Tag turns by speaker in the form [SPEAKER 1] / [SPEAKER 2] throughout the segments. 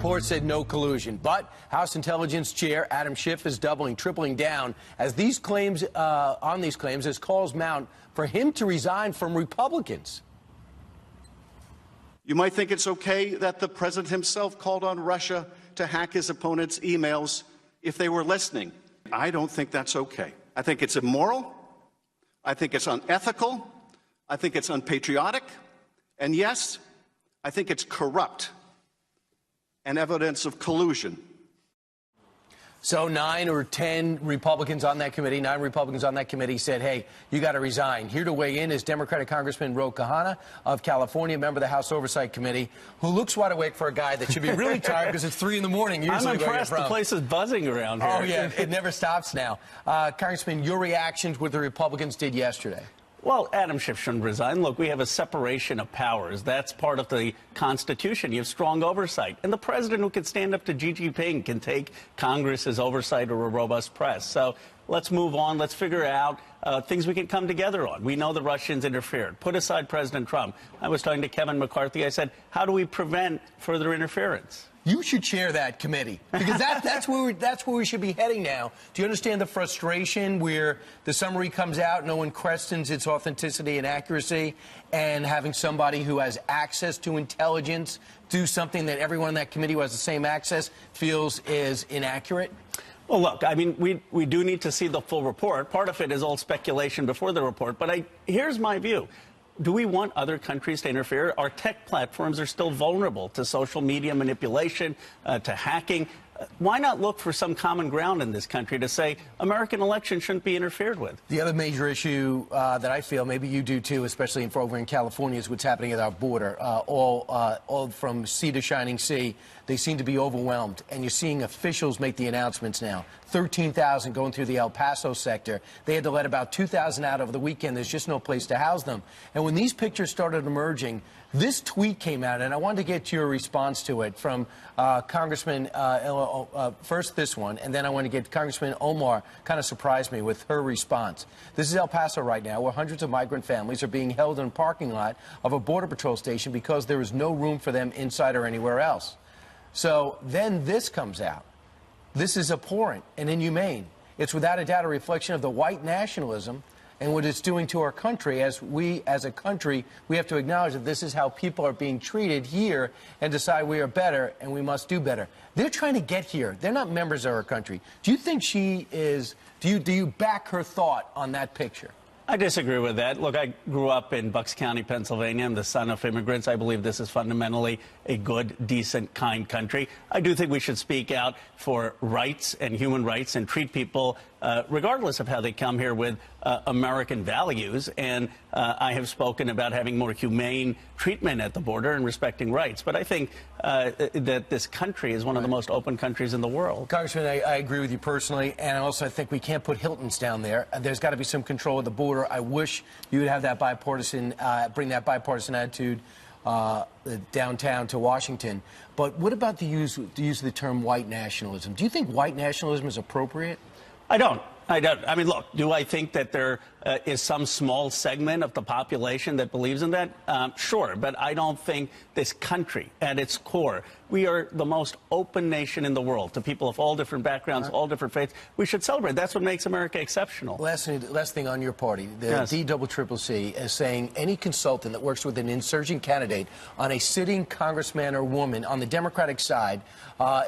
[SPEAKER 1] report said no collusion, but House Intelligence Chair Adam Schiff is doubling, tripling down as these claims, as calls mount for him to resign from Republicans.
[SPEAKER 2] You might think it's okay that the president himself called on Russia to hack his opponent's emails if they were listening. I don't think that's okay. I think it's immoral. I think it's unethical. I think it's unpatriotic. And yes, I think it's corrupt and evidence of collusion.
[SPEAKER 1] So 9 or 10 Republicans on that committee, said, hey, you got to resign. Here to weigh in is Democratic Congressman Khanna of California, member of the House Oversight Committee, who looks wide awake for a guy that should be really tired because it's 3 in the morning.
[SPEAKER 3] I'm impressed. The place is buzzing around here.
[SPEAKER 1] Oh, yeah. It never stops now. Congressman, your reactions what the Republicans did yesterday.
[SPEAKER 3] Well, Adam Schiff shouldn't resign. Look, we have a separation of powers. That's part of the Constitution. You have strong oversight. And the president who can stand up to Xi Jinping can take Congress's oversight or a robust press. So let's move on. Let's figure out things we can come together on. We know the Russians interfered. Put aside President Trump. I was talking to Kevin McCarthy. I said, how do we prevent further interference?
[SPEAKER 1] You should chair that committee, because that's where we should be heading now. Do you understand the frustration where the summary comes out, no one questions its authenticity and accuracy, and having somebody who has access to intelligence do something that everyone in that committee who has the same access feels is inaccurate?
[SPEAKER 3] Well, look, I mean, we do need to see the full report. Part of it is all speculation before the report, but here's my view. Do we want other countries to interfere? Our tech platforms are still vulnerable to social media manipulation, to hacking. Why not look for some common ground in this country to say American elections shouldn't be interfered with?
[SPEAKER 1] The other major issue that I feel, maybe you do too, especially over in California, is what's happening at our border. All from sea to shining sea, they seem to be overwhelmed. And you're seeing officials make the announcements now. 13,000 going through the El Paso sector. They had to let about 2,000 out over the weekend. There's just no place to house them. And when these pictures started emerging, this tweet came out, and I wanted to get your response to it from Congressman, first this one, and then I want to get Congressman Omar. Kind of surprised me with her response. This is El Paso right now, where hundreds of migrant families are being held in a parking lot of a Border Patrol station because there is no room for them inside or anywhere else. So then this comes out. This is abhorrent and inhumane. It's without a doubt a reflection of the white nationalism and what it's doing to our country. As a country, we have to acknowledge that this is how people are being treated here and decide we are better and we must do better. They're trying to get here. They're not members of our country. Do you think she is, do you back her thought on that picture?
[SPEAKER 3] I disagree with that. Look, I grew up in Bucks County, Pennsylvania. I'm the son of immigrants. I believe this is fundamentally a good, decent, kind country. I do think we should speak out for rights and human rights and treat people regardless of how they come here with American values. And I have spoken about having more humane treatment at the border and respecting rights. But I think that this country is one of the most open countries in the world.
[SPEAKER 1] Congressman, I agree with you personally. And also I think we can't put Hiltons down there. There's got to be some control of the border. I wish you would have that bipartisan, bring that bipartisan attitude downtown to Washington. But what about the use of the term white nationalism? Do you think white nationalism is appropriate?
[SPEAKER 3] I don't. I mean, look, do I think that there is some small segment of the population that believes in that? Sure, but I don't think this country, at its core, we are the most open nation in the world to people of all different backgrounds, all different faiths. We should celebrate. That's what makes America exceptional.
[SPEAKER 1] Last thing on your party, the DCCC is saying any consultant that works with an insurgent candidate on a sitting congressman or woman on the Democratic side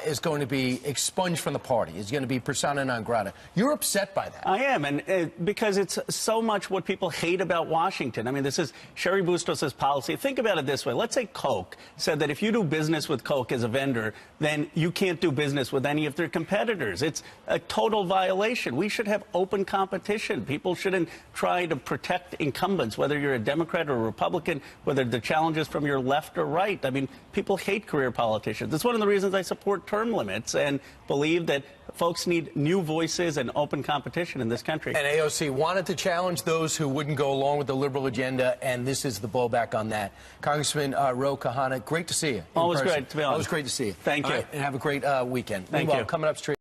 [SPEAKER 1] is going to be expunged from the party, is going to be persona non grata. You're upset by that.
[SPEAKER 3] I am, and because it's so much what people hate about Washington. I mean, this is Sherry Bustos' policy. Think about it this way. Let's say Coke said that if you do business with Coke as a vendor, then you can't do business with any of their competitors. It's a total violation. We should have open competition. People shouldn't try to protect incumbents, whether you're a Democrat or a Republican, whether the challenge is from your left or right. I mean, people hate career politicians. It's one of the reasons I support term limits and believe that folks need new voices and open competition in this country.
[SPEAKER 1] And AOC wanted to challenge those who wouldn't go along with the liberal agenda, and this is the blowback on that. Congressman Khanna, great to see you.
[SPEAKER 3] Always great to be on.
[SPEAKER 1] Always great to see you.
[SPEAKER 3] Thank you.
[SPEAKER 1] Right, and have a great weekend.
[SPEAKER 3] Thank you.
[SPEAKER 1] Coming up straight.